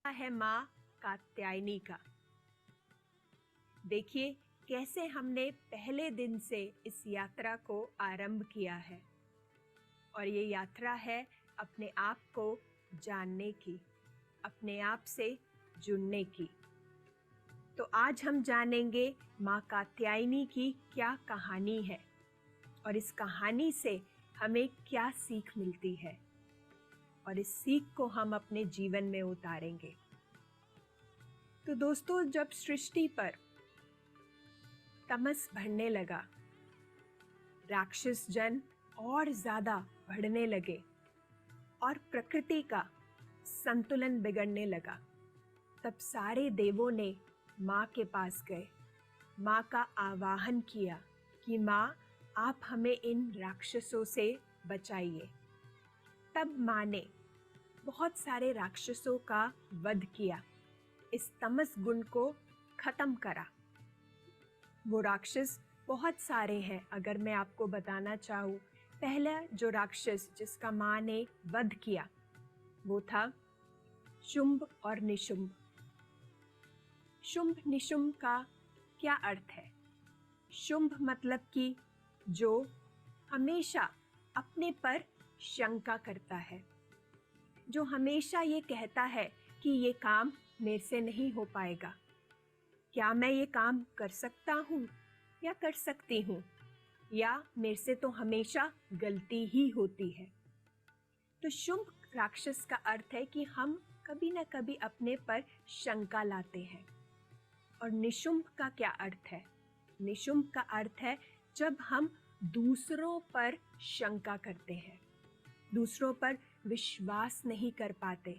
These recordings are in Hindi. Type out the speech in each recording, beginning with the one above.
है माँ कात्यायनी का। देखिए कैसे हमने पहले दिन से इस यात्रा को आरंभ किया है और ये यात्रा है अपने आप को जानने की, अपने आप से जुड़ने की। तो आज हम जानेंगे माँ कात्यायनी की क्या कहानी है और इस कहानी से हमें क्या सीख मिलती है और इस सीख को हम अपने जीवन में उतारेंगे। तो दोस्तों, जब सृष्टि पर तमस बढ़ने लगा, राक्षस जन और ज्यादा बढ़ने लगे और प्रकृति का संतुलन बिगड़ने लगा, तब सारे देवों ने माँ के पास गए, माँ का आवाहन किया कि माँ आप हमें इन राक्षसों से बचाइए। तब माँ ने बहुत सारे राक्षसों का वध किया, इस तमस गुण को खत्म करा। वो राक्षस बहुत सारे हैं। अगर मैं आपको बताना चाहूँ, पहला जो राक्षस जिसका माँ ने वध किया वो था शुंभ और निशुंभ। शुंभ निशुंभ का क्या अर्थ है? शुंभ मतलब कि जो हमेशा अपने पर शंका करता है, जो हमेशा ये कहता है कि ये काम मेरे से नहीं हो पाएगा, क्या मैं ये काम कर सकता हूँ या कर सकती हूँ, या मेरे से तो हमेशा गलती ही होती है। तो शुंभ राक्षस का अर्थ है कि हम कभी ना कभी अपने पर शंका लाते हैं। और निशुंभ का क्या अर्थ है? निशुंभ का अर्थ है जब हम दूसरों पर शंका करते हैं, दूसरों पर विश्वास नहीं कर पाते,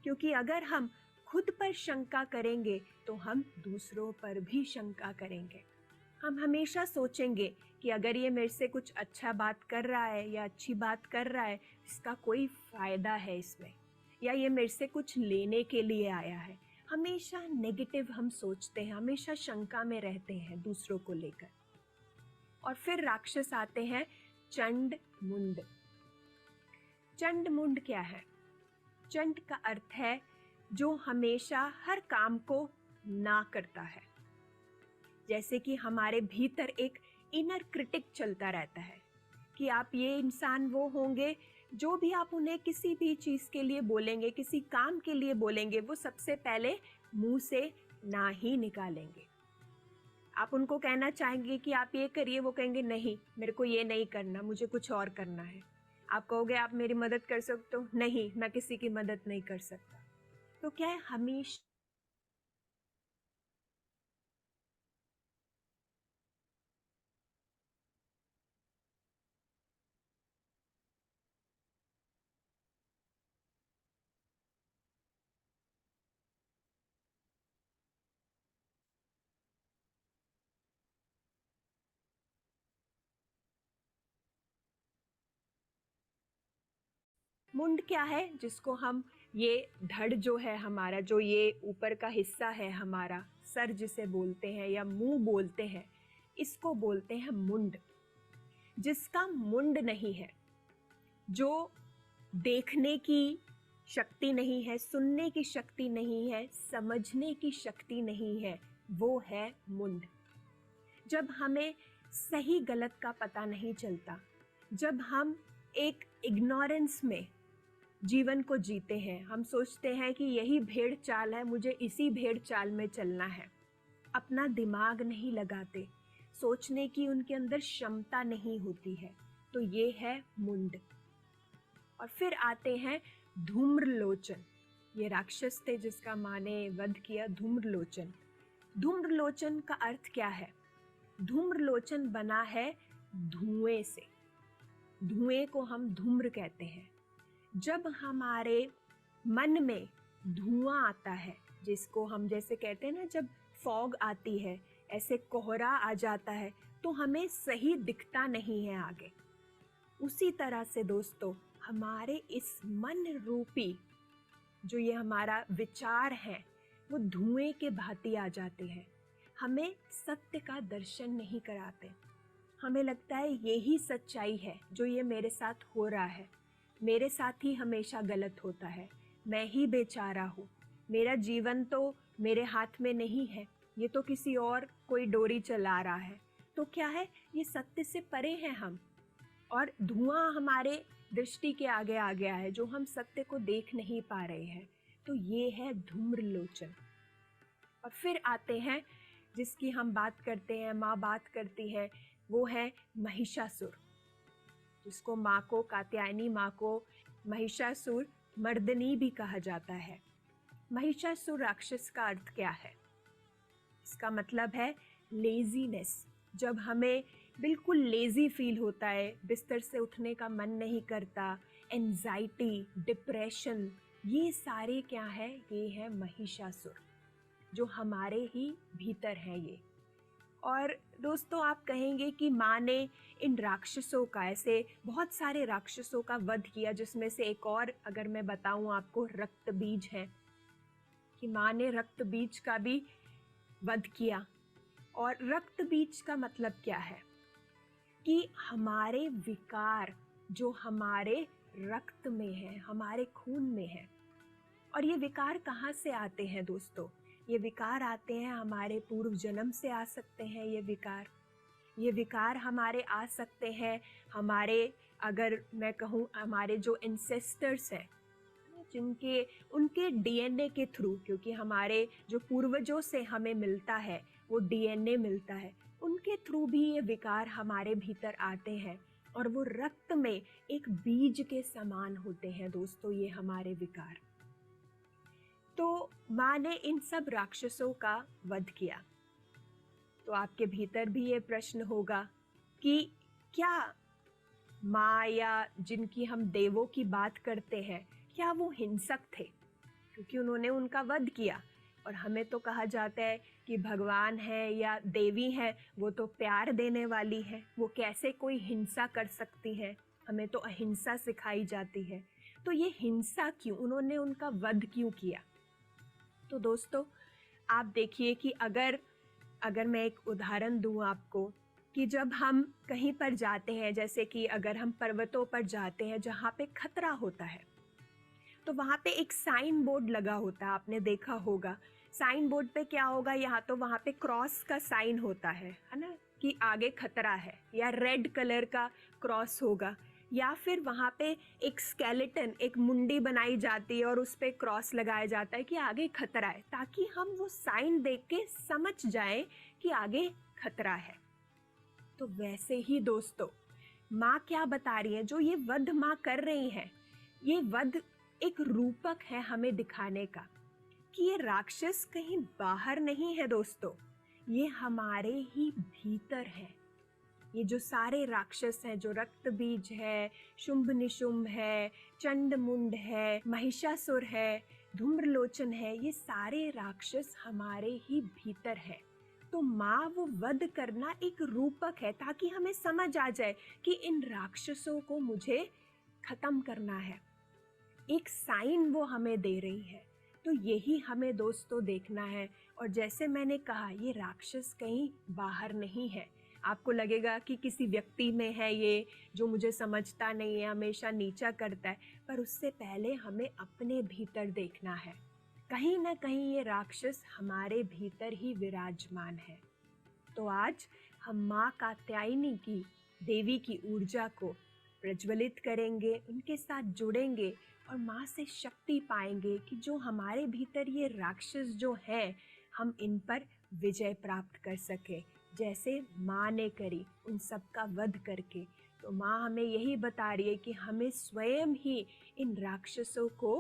क्योंकि अगर हम खुद पर शंका करेंगे तो हम दूसरों पर भी शंका करेंगे। हम हमेशा सोचेंगे कि अगर ये मेरे से कुछ अच्छा बात कर रहा है या अच्छी बात कर रहा है, इसका कोई फायदा है इसमें, या ये मेरे से कुछ लेने के लिए आया है। हमेशा नेगेटिव हम सोचते हैं, हमेशा शंका में रहते हैं दूसरों को लेकर। और फिर राक्षस आते हैं चंड मुंड। चंड मुंड क्या है? चंड का अर्थ है जो हमेशा हर काम को ना करता है। जैसे कि हमारे भीतर एक इनर क्रिटिक चलता रहता है कि आप ये इंसान वो होंगे, जो भी आप उन्हें किसी भी चीज के लिए बोलेंगे, किसी काम के लिए बोलेंगे, वो सबसे पहले मुंह से ना ही निकालेंगे। आप उनको कहना चाहेंगे कि आप ये करिए, वो कहेंगे नहीं, मेरे को ये नहीं करना, मुझे कुछ और करना है। आप कहोगे आप मेरी मदद कर सकते हो, नहीं, मैं किसी की मदद नहीं कर सकता। तो क्या है, हमेशा मुंड क्या है? जिसको हम ये धड़ जो है हमारा, जो ये ऊपर का हिस्सा है हमारा, सर जिसे बोलते हैं या मुंह बोलते हैं, इसको बोलते हैं मुंड। जिसका मुंड नहीं है, जो देखने की शक्ति नहीं है, सुनने की शक्ति नहीं है, समझने की शक्ति नहीं है, वो है मुंड। जब हमें सही गलत का पता नहीं चलता, जब हम एक इग्नोरेंस में जीवन को जीते हैं, हम सोचते हैं कि यही भेड़ चाल है, मुझे इसी भेड़ चाल में चलना है, अपना दिमाग नहीं लगाते, सोचने की उनके अंदर क्षमता नहीं होती है, तो ये है मुंड। और फिर आते हैं धूम्रलोचन। ये राक्षस थे जिसका माँ ने वध किया, धूम्रलोचन। धूम्रलोचन का अर्थ क्या है? धूम्रलोचन बना है धुएं से। धुएं को हम धूम्र कहते हैं। जब हमारे मन में धुआं आता है, जिसको हम जैसे कहते हैं ना, जब फॉग आती है, ऐसे कोहरा आ जाता है, तो हमें सही दिखता नहीं है आगे। उसी तरह से दोस्तों, हमारे इस मन रूपी जो ये हमारा विचार है, वो धुएं के भांति आ जाते हैं, हमें सत्य का दर्शन नहीं कराते। हमें लगता है यही सच्चाई है, जो ये मेरे साथ हो रहा है, मेरे साथ ही हमेशा गलत होता है, मैं ही बेचारा हूँ, मेरा जीवन तो मेरे हाथ में नहीं है, ये तो किसी और कोई डोरी चला रहा है। तो क्या है, ये सत्य से परे हैं हम, और धुआं हमारे दृष्टि के आगे आ गया है जो हम सत्य को देख नहीं पा रहे हैं। तो ये है धूम्रलोचन। और फिर आते हैं जिसकी हम बात करते हैं, माँ बात करती है, वो है महिषासुर, जिसको माँ को, कात्यायनी माँ को महिषासुर मर्दनी भी कहा जाता है। महिषासुर राक्षस का अर्थ क्या है? इसका मतलब है लेजीनेस। जब हमें बिल्कुल लेजी फील होता है, बिस्तर से उठने का मन नहीं करता, एंजाइटी, डिप्रेशन, ये सारे क्या है? ये है महिषासुर, जो हमारे ही भीतर है ये। और दोस्तों, आप कहेंगे कि माँ ने इन राक्षसों का, ऐसे बहुत सारे राक्षसों का वध किया, जिसमें से एक और अगर मैं बताऊं आपको, रक्त बीज है, कि माँ ने रक्त बीज का भी वध किया। और रक्त बीज का मतलब क्या है? कि हमारे विकार जो हमारे रक्त में है, हमारे खून में है। और ये विकार कहाँ से आते हैं दोस्तों? ये विकार आते हैं हमारे पूर्व जन्म से आ सकते हैं। ये विकार हमारे आ सकते हैं हमारे, अगर मैं कहूँ, हमारे जो एंसेस्टर्स हैं, जिनके उनके डीएनए के थ्रू, क्योंकि हमारे जो पूर्वजों से हमें मिलता है वो डीएनए मिलता है, उनके थ्रू भी ये विकार हमारे भीतर आते हैं। और वो रक्त में एक बीज के समान होते हैं दोस्तों, ये हमारे विकार। तो माँ ने इन सब राक्षसों का वध किया। तो आपके भीतर भी ये प्रश्न होगा कि क्या माँ, या जिनकी हम देवों की बात करते हैं, क्या वो हिंसक थे? क्योंकि उन्होंने उनका वध किया। और हमें तो कहा जाता है कि भगवान है या देवी है, वो तो प्यार देने वाली है, वो कैसे कोई हिंसा कर सकती है? हमें तो अहिंसा सिखाई जाती है। तो ये हिंसा क्यों? उन्होंने उनका वध क्यों किया? तो दोस्तों, आप देखिए कि अगर मैं एक उदाहरण दूं आपको, कि जब हम कहीं पर जाते हैं, जैसे कि अगर हम पर्वतों पर जाते हैं जहाँ पे खतरा होता है, तो वहाँ पे एक साइन बोर्ड लगा होता है, आपने देखा होगा। साइन बोर्ड पे क्या होगा? यहाँ तो वहाँ पे क्रॉस का साइन होता है ना, कि आगे खतरा है, या रेड कलर का क्रॉस होगा, या फिर वहाँ पे एक स्केलेटन, एक मुंडी बनाई जाती है और उस पे क्रॉस लगाया जाता है कि आगे खतरा है, ताकि हम वो साइन देख के समझ जाएं कि आगे खतरा है। तो वैसे ही दोस्तों, माँ क्या बता रही है? जो ये वध माँ कर रही है, ये वध एक रूपक है हमें दिखाने का कि ये राक्षस कहीं बाहर नहीं है दोस्तों, ये हमारे ही भीतर है। ये जो सारे राक्षस हैं, जो रक्त बीज है, शुंभ निशुंभ है, चंड मुंड है, महिषासुर है, धूम्रलोचन है, ये सारे राक्षस हमारे ही भीतर है। तो माँ वो वध करना एक रूपक है, ताकि हमें समझ आ जाए कि इन राक्षसों को मुझे खत्म करना है। एक साइन वो हमें दे रही है। तो यही हमें दोस्तों देखना है। और जैसे मैंने कहा, ये राक्षस कहीं बाहर नहीं है। आपको लगेगा कि किसी व्यक्ति में है ये, जो मुझे समझता नहीं है, हमेशा नीचा करता है, पर उससे पहले हमें अपने भीतर देखना है। कहीं ना कहीं ये राक्षस हमारे भीतर ही विराजमान है। तो आज हम माँ कात्यायनी की, देवी की ऊर्जा को प्रज्वलित करेंगे, उनके साथ जुड़ेंगे और माँ से शक्ति पाएंगे कि जो हमारे भीतर ये राक्षस जो हैं, हम इन पर विजय प्राप्त कर सके, जैसे माँ ने करी उन सब का वध करके। तो माँ हमें यही बता रही है कि हमें स्वयं ही इन राक्षसों को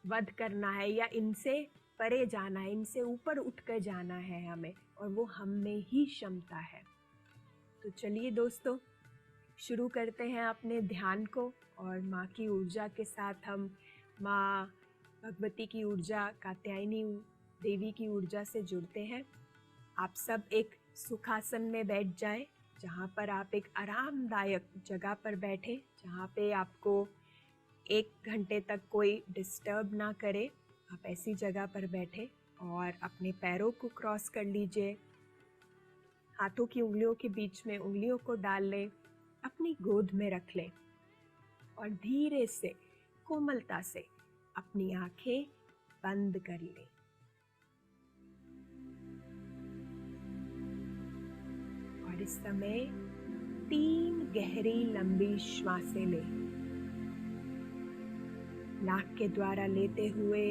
वध करना है, या इनसे परे जाना है, इनसे ऊपर उठकर जाना है हमें, और वो हम में ही क्षमता है। तो चलिए दोस्तों, शुरू करते हैं अपने ध्यान को, और माँ की ऊर्जा के साथ हम माँ भगवती की ऊर्जा, कात्यायनी देवी की ऊर्जा से जुड़ते हैं। आप सब एक सुखासन में बैठ जाएं, जहाँ पर आप एक आरामदायक जगह पर बैठें, जहाँ पे आपको 1 घंटे तक कोई डिस्टर्ब ना करे। आप ऐसी जगह पर बैठें और अपने पैरों को क्रॉस कर लीजिए, हाथों की उंगलियों के बीच में उंगलियों को डाल लें, अपनी गोद में रख लें और धीरे से, कोमलता से अपनी आंखें बंद कर लें। और इस समय 3 गहरी लंबी श्वासें लें। नाक के द्वारा लेते हुए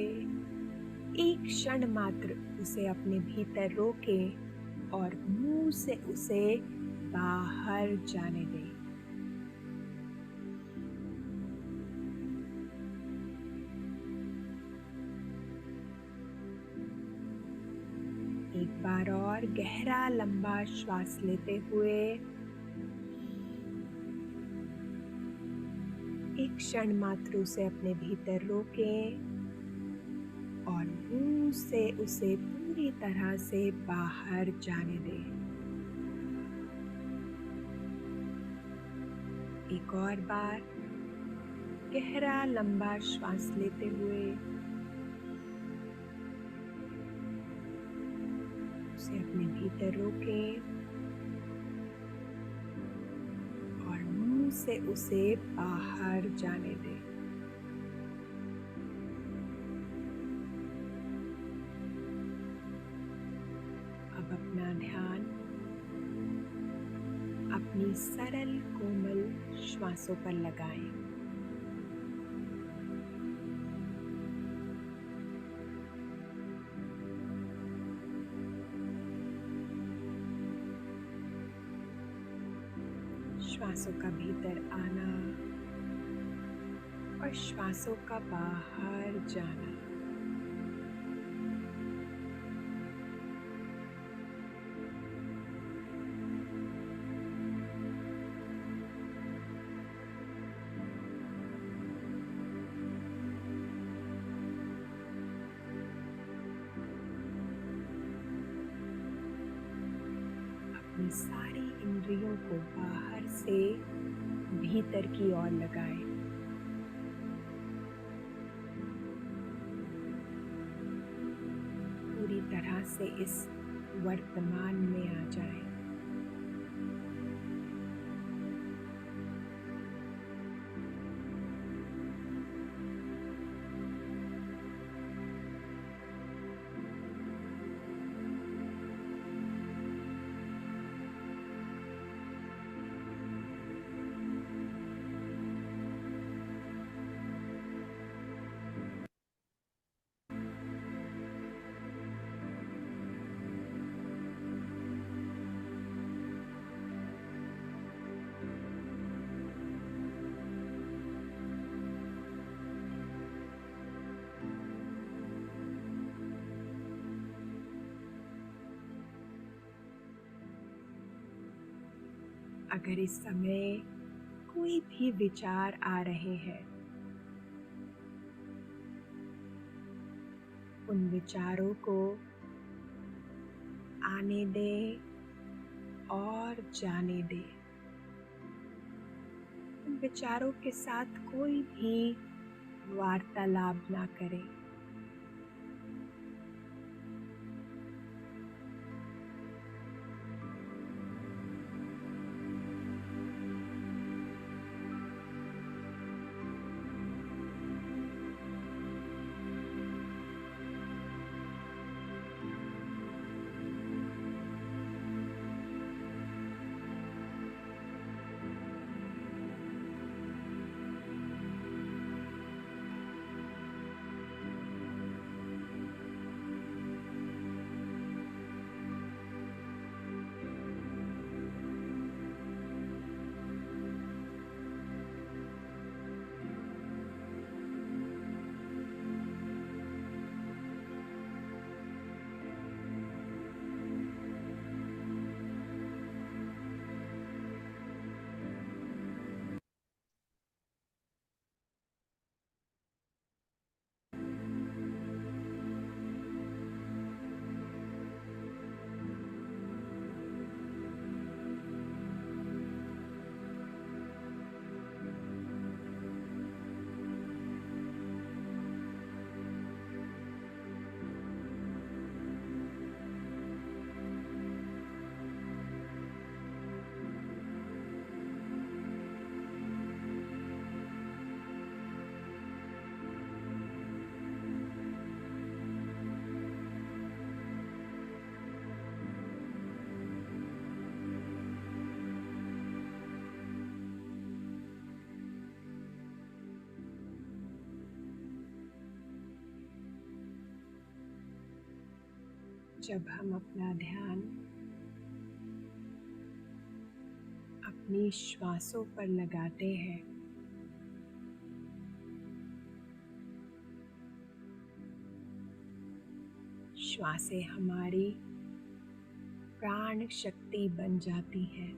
एक क्षण मात्र उसे अपने भीतर रोकें और मुंह से उसे बाहर जाने दें। एक बार और गहरा लंबा श्वास लेते हुए एक क्षण मात्र उसे अपने भीतर रोकें और मुंह से उसे पूरी तरह से बाहर जाने दें। एक और बार गहरा लंबा श्वास लेते हुए उसे अपने भीतर रोकें और मुंह से उसे बाहर जाने दें। अब अपना ध्यान अपनी सरल कोमल श्वासों पर लगाएं। श्वासों का भीतर आना और श्वासों का बाहर जाना। अपनी सारी इंद्रियों को बाहर से भीतर की ओर लगाएं। पूरी तरह से इस वर्तमान में आ जाएं। अगर इस समय कोई भी विचार आ रहे हैं, उन विचारों को आने दें और जाने दें। उन विचारों के साथ कोई भी वार्तालाप ना करें। जब हम अपना ध्यान अपनी श्वासों पर लगाते हैं, श्वासें हमारी प्राण शक्ति बन जाती हैं।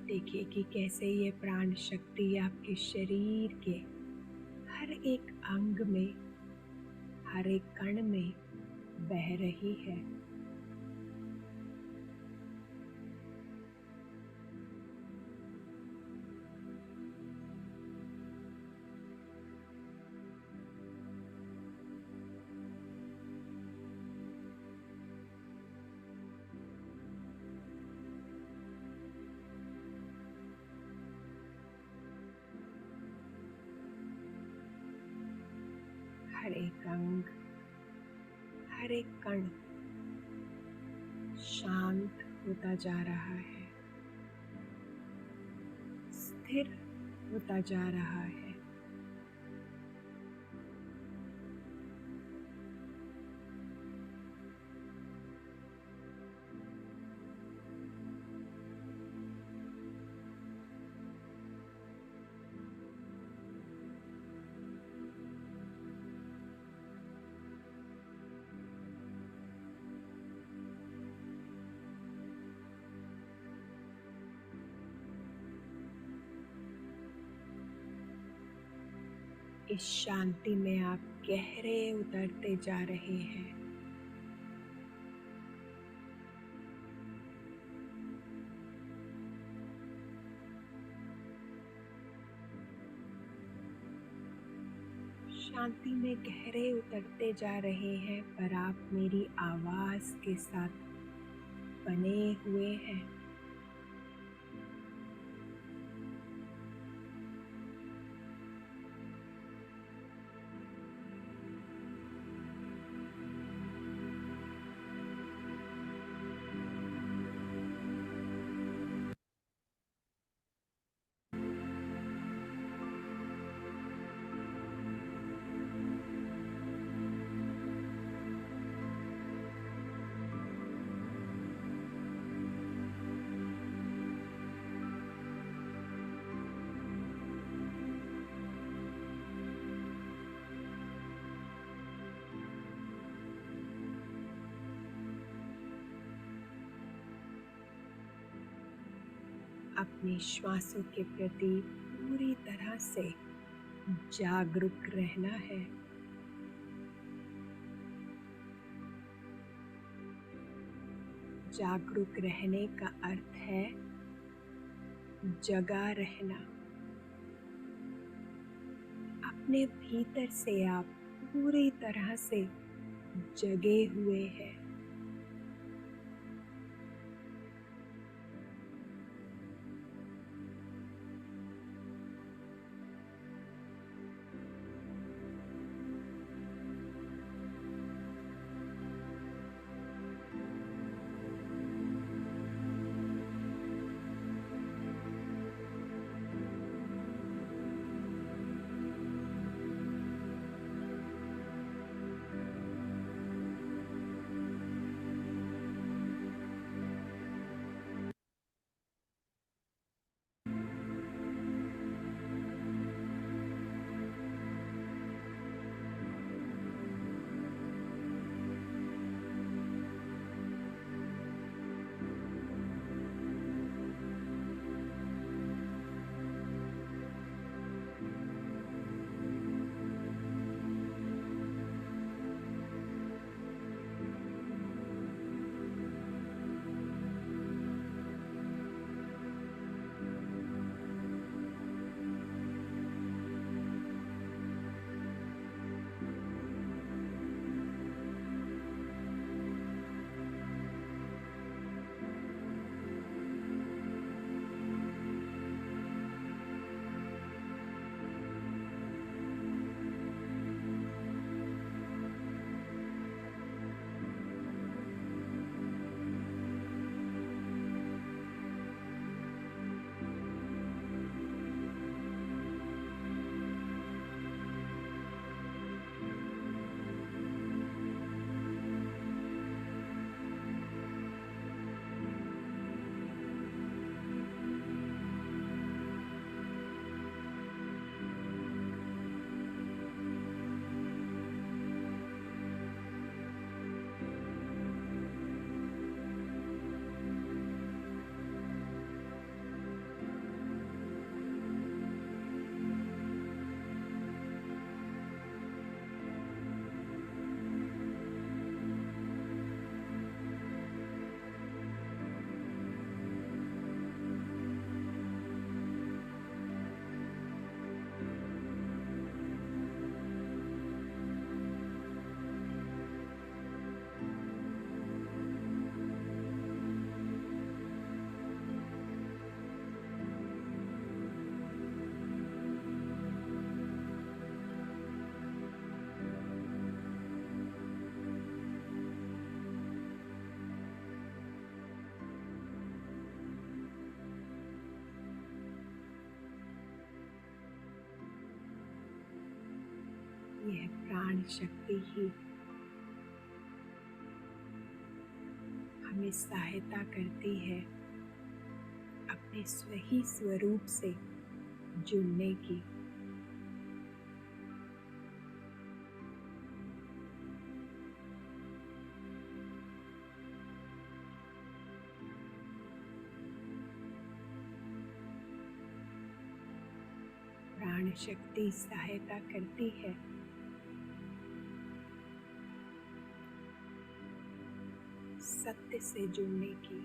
देखिए कि कैसे ये प्राण शक्ति आपके शरीर के हर एक अंग में, हर एक कण में बह रही है। हर एक अंग, हर एक कण शांत होता जा रहा है, स्थिर होता जा रहा है। इस शांति में आप गहरे उतरते जा रहे हैं। शांति में गहरे उतरते जा रहे हैं, पर आप मेरी आवाज के साथ बने हुए हैं। अपने श्वासों के प्रति पूरी तरह से जागरूक रहना है। जागरूक रहने का अर्थ है जगा रहना। अपने भीतर से आप पूरी तरह से जगे हुए हैं। यह प्राण शक्ति ही हमें सहायता करती है अपने सही स्वरूप से जुड़ने की। प्राण शक्ति सहायता करती है सत्य से जुड़ने की।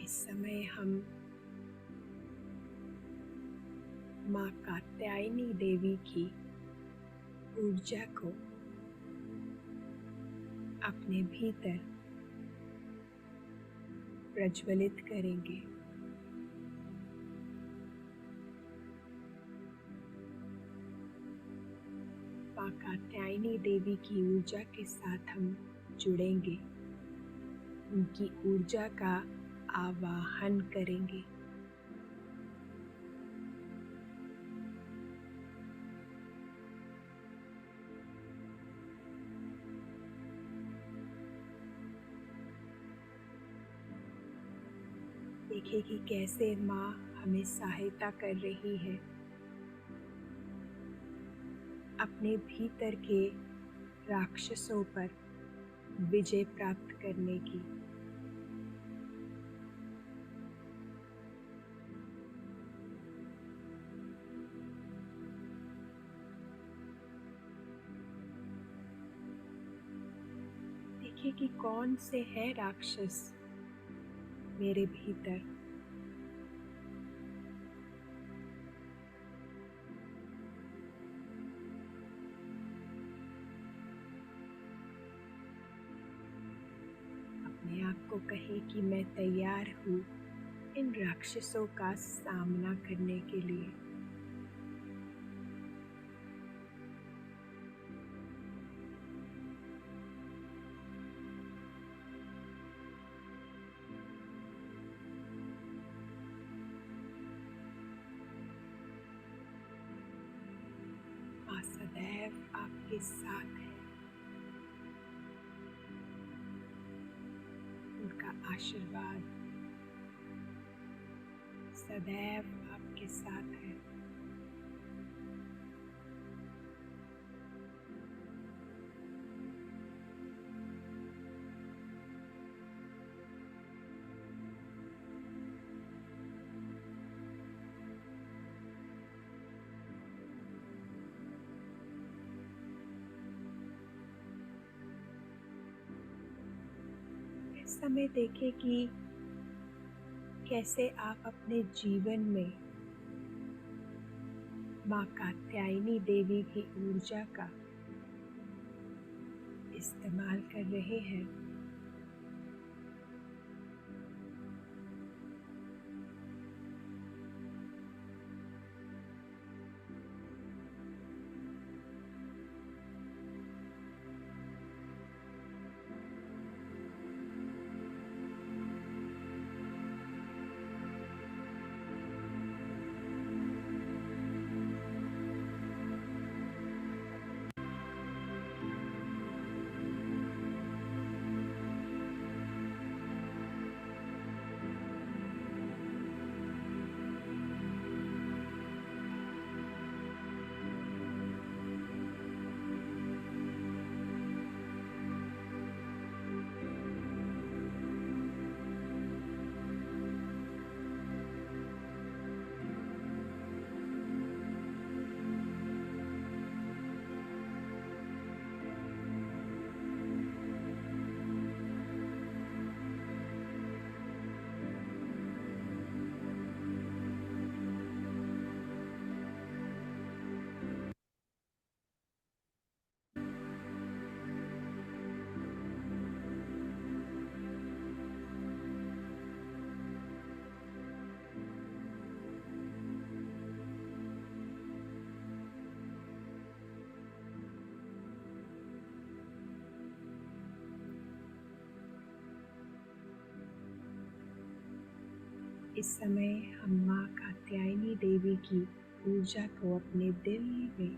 इस समय हम माँ कात्यायनी देवी की ऊर्जा को अपने भीतर प्रज्वलित करेंगे। माँ कात्यायनी देवी की ऊर्जा के साथ हम जुड़ेंगे, उनकी ऊर्जा का आवाहन करेंगे। देखिए कि कैसे माँ हमें सहायता कर रही है अपने भीतर के राक्षसों पर विजय प्राप्त करने की। देखिए कि कौन से हैं राक्षस मेरे भीतर। अपने आप को कहे कि मैं तैयार हूँ इन राक्षसों का सामना करने के लिए। माँ सदैव आपके साथ है। उनका आशीर्वाद सदैव आपके साथ है। इस समय देखें कि कैसे आप अपने जीवन में माँ कात्यायनी देवी की ऊर्जा का इस्तेमाल कर रहे हैं। इस समय हम माँ कात्यायनी देवी की ऊर्जा को अपने दिल में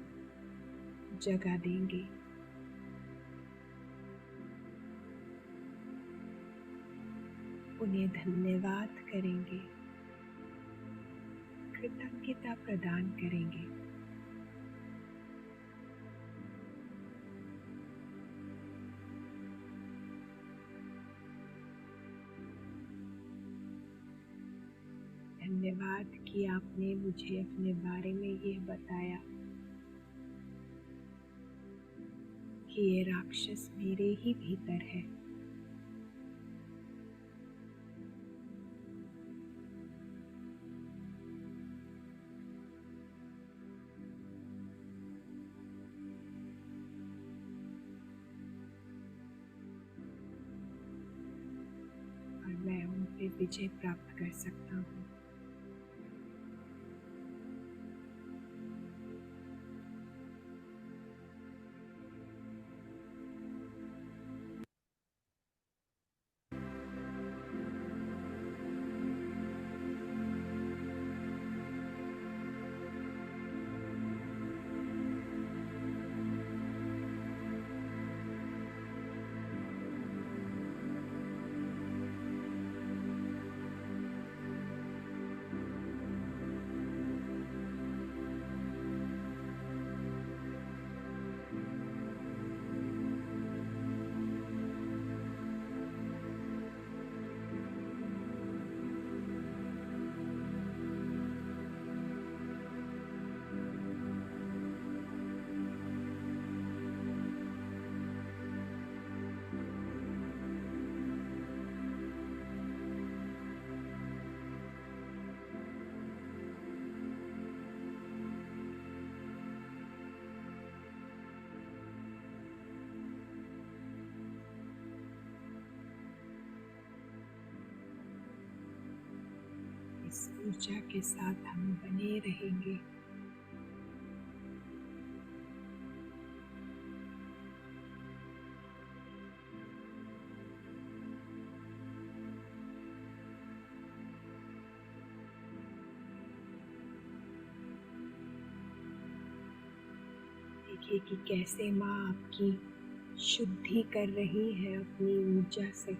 जगा देंगे। उन्हें धन्यवाद करेंगे, कृतज्ञता प्रदान करेंगे। धन्यवाद कि आपने मुझे अपने बारे में ये बताया कि ये राक्षस मेरे ही भीतर है। और मैं उन पे विजय प्राप्त कर सकता हूँ। ऊर्जा के साथ हम बने रहेंगे। देखिए कि कैसे माँ आपकी शुद्धि कर रही है अपनी ऊर्जा से।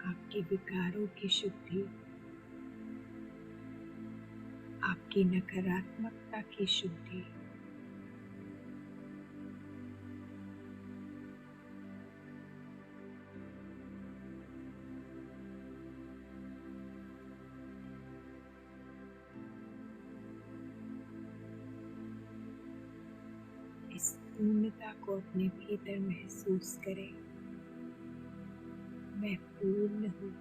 आपके विकारों की शुद्धि, आपकी नकारात्मकता की शुद्धि। इस पूर्णता को अपने भीतर महसूस करें। मैं पूर्ण हूँ।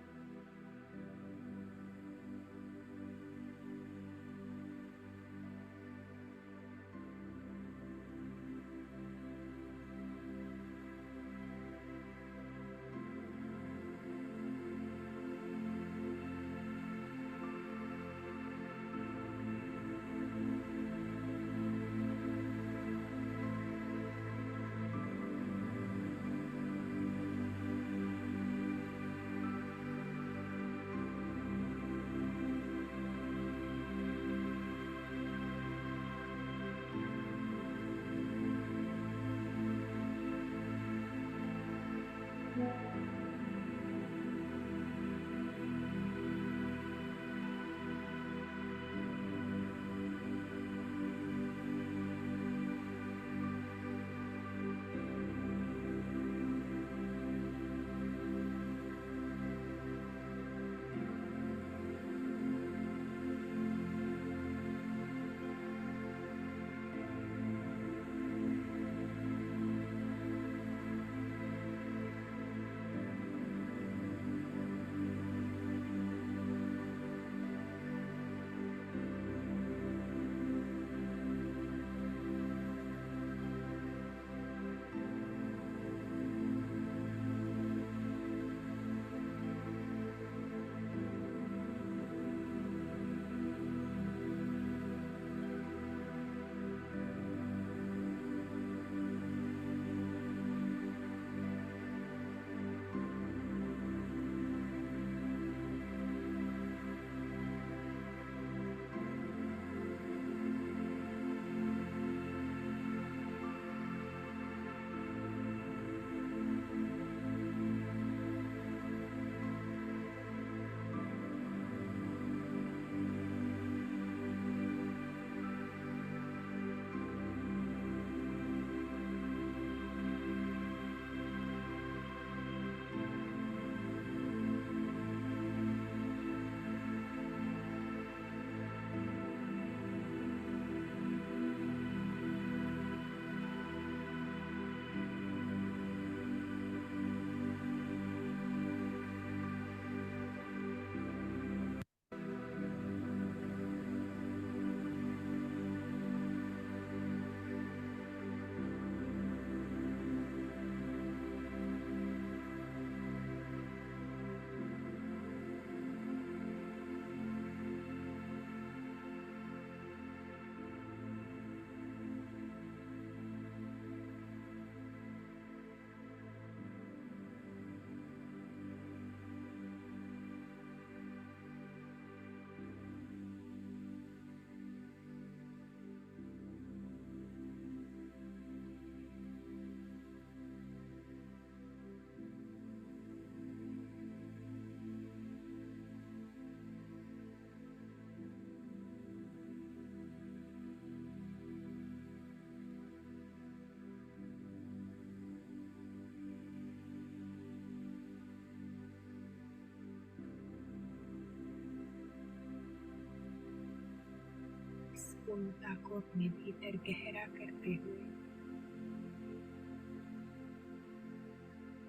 पूर्णता को अपने भीतर गहरा करते हुए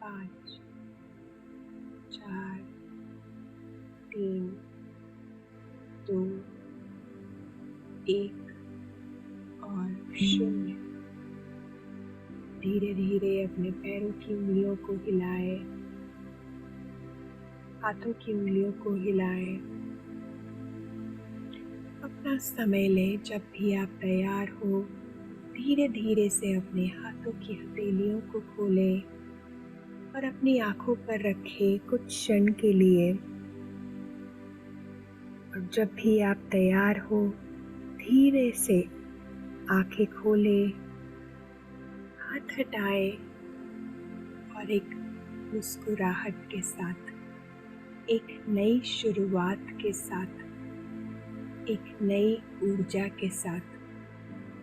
5, 4, 3, 2, 1 और शून्य। धीरे धीरे अपने पैरों की उंगलियों को हिलाए, हाथों की उंगलियों को हिलाए। अपना समय लें। जब भी आप तैयार हो, धीरे धीरे से अपने हाथों की हथेलियों को खोलें और अपनी आंखों पर रखें कुछ क्षण के लिए। और जब भी आप तैयार हो, धीरे से आंखें खोलें, हाथ हटाएं और एक मुस्कुराहट के साथ, एक नई शुरुआत के साथ, एक नई ऊर्जा के साथ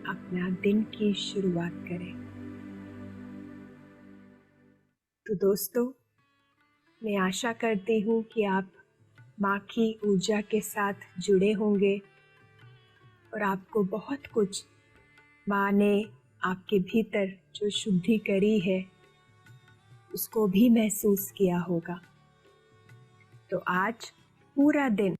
अपना दिन की शुरुआत करें। तो दोस्तों, मैं आशा करती हूँ कि आप माँ की ऊर्जा के साथ जुड़े होंगे और आपको बहुत कुछ माँ ने आपके भीतर जो शुद्धि करी है उसको भी महसूस किया होगा। तो आज पूरा दिन